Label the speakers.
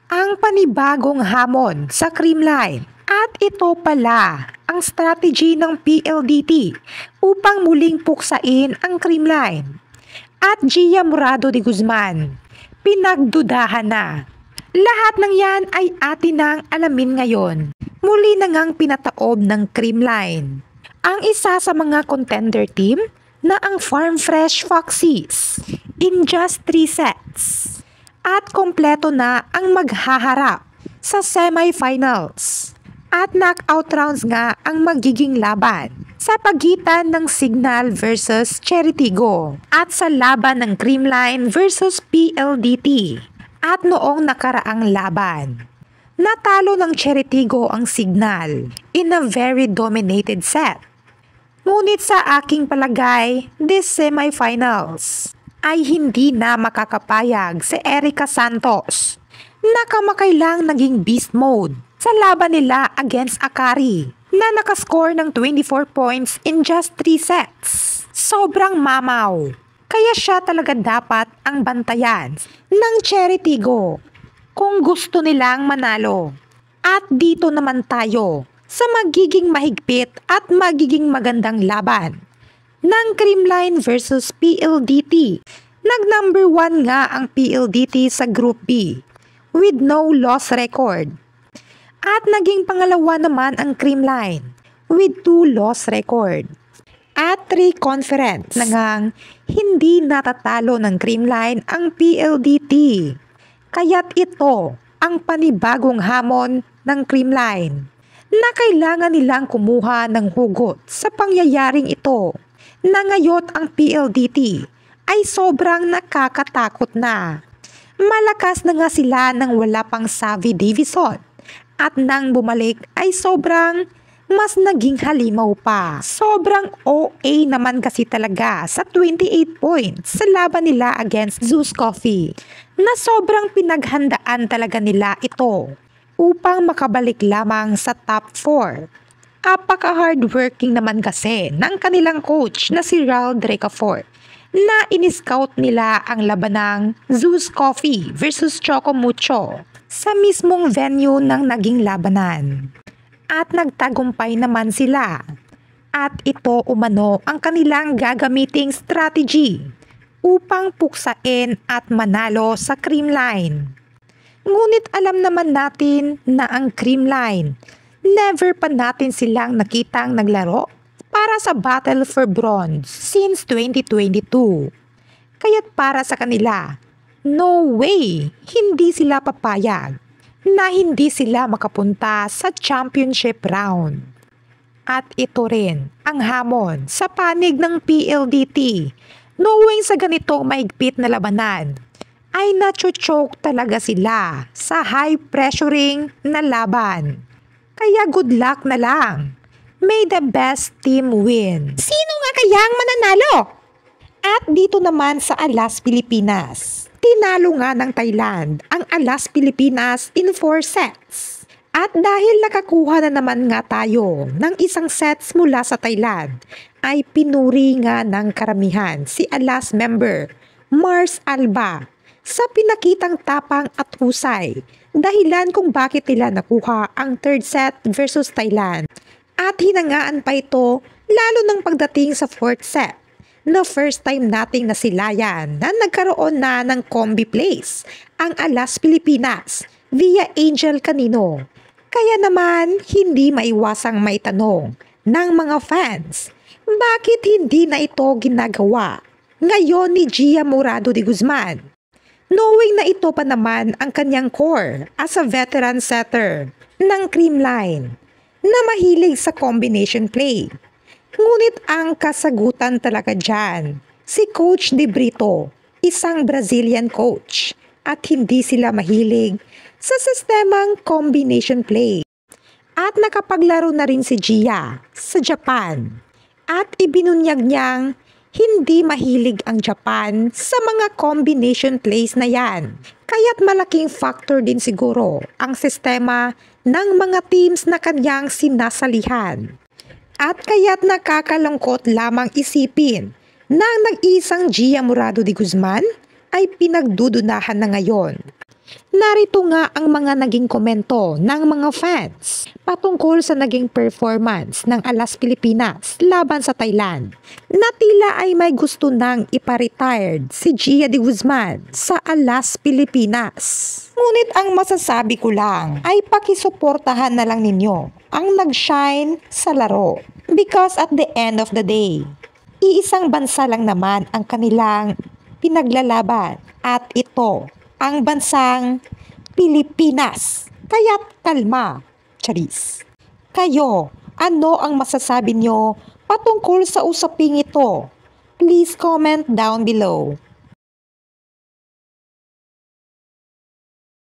Speaker 1: ang panibagong hamon sa Creamline. At ito pala ang strategy ng PLDT upang muling puksain ang Creamline. At Gia Morado de Guzman, pinagdudahan na. Lahat ng yan ay atin nang alamin ngayon. Muli na ngang pinataob ng Creamline ang isa sa mga contender team na ang Farm Fresh Foxies in just 3 sets. At kompleto na ang maghaharap sa semifinals. At knockout rounds nga ang magiging laban sa pagitan ng Signal versus Cheritigo at sa laban ng Creamline versus PLDT. At noong nakaraang laban, natalo ng Cheritigo ang Signal in a very dominated set. Ngunit sa aking palagay, this semifinals ay hindi na makakapayag si Erica Santos na kamakailang naging beast mode sa laban nila against Akari na nakascore ng 24 points in just 3 sets. Sobrang mamaw. Kaya siya talaga dapat ang bantayan ng Cheritigo kung gusto nilang manalo. At dito naman tayo sa magiging mahigpit at magiging magandang laban ng Creamline versus PLDT. Nag-number 1 nga ang PLDT sa Group B with no loss record. At naging pangalawa naman ang Creamline with 2 loss record. At 3 conference na ngang hindi natatalo ng Creamline ang PLDT. Kaya't ito ang panibagong hamon ng Creamline na kailangan nilang kumuha ng hugot sa pangyayaring ito na ngayon ang PLDT ay sobrang nakakatakot na. Malakas na nga sila nang wala pang Savvy Davison. At nang bumalik ay sobrang mas naging halimaw pa. Sobrang OA naman kasi talaga sa 28 points sa laban nila against Zeus Coffee na sobrang pinaghandaan talaga nila ito upang makabalik lamang sa top 4. Apaka-hardworking naman kasi ng kanilang coach na si Ral Dracafort na in-scout nila ang labanang Zeus Coffee versus Choco Mucho sa mismong venue ng naging labanan. At nagtagumpay naman sila. At ito umano ang kanilang gagamiting strategy upang puksain at manalo sa Creamline. Ngunit alam naman natin na ang Creamline, never pa natin silang nakitang naglaro para sa Battle for Bronze since 2022. Kaya't para sa kanila, no way, hindi sila papayag na hindi sila makapunta sa championship round. At ito rin ang hamon sa panig ng PLDT. Knowing sa ganitong mahigpit na labanan, ay nacho-choke talaga sila sa high pressuring na laban. Kaya good luck na lang. May the best team win. Sino nga kayang mananalo? At dito naman sa Alas Pilipinas, tinalo nga ng Thailand ang Alas Pilipinas in 4 sets. At dahil nakakuha na naman nga tayo ng isang sets mula sa Thailand, ay pinuri nga ng karamihan si Alas member Mars Alba sa pinakitang tapang at husay, dahilan kung bakit nila nakuha ang 3rd set versus Thailand. At hinangaan pa ito lalo ng pagdating sa 4th set na first time nating nasilayan na nagkaroon na ng combi plays ang Alas Pilipinas via Angel Canino. Kaya naman hindi maiwasang may tanong ng mga fans, bakit hindi na ito ginagawa ngayon ni Gia Morado de Guzman? Knowing na ito pa naman ang kanyang core as a veteran setter ng Creamline na mahilig sa combination play. Ngunit ang kasagutan talaga dyan, si Coach De Brito, isang Brazilian coach, at hindi sila mahilig sa sistemang combination play. At nakapaglaro na rin si Gia sa Japan. At ibinunyag niyang hindi mahilig ang Japan sa mga combination plays na yan. Kaya't malaking factor din siguro ang sistema ng mga teams na kanyang sinasalihan. At kaya't nakakalungkot lamang isipin na nag-isang Gia Morado de Guzman ay pinagdududahan na ngayon Narito nga ang mga naging komento ng mga fans patungkol sa naging performance ng Alas Pilipinas laban sa Thailand na tila ay may gusto nang ipa-retired si Gia de Guzman sa Alas Pilipinas. Ngunit ang masasabi ko lang ay pakisuportahan na lang ninyo ang nag-shine sa laro because at the end of the day, iisang bansa lang naman ang kanilang pinaglalaban at ito ang bansang Pilipinas. Kaya't kalma, Charis. Kayo, ano ang masasabi nyo patungkol sa usaping ito? Please comment down below.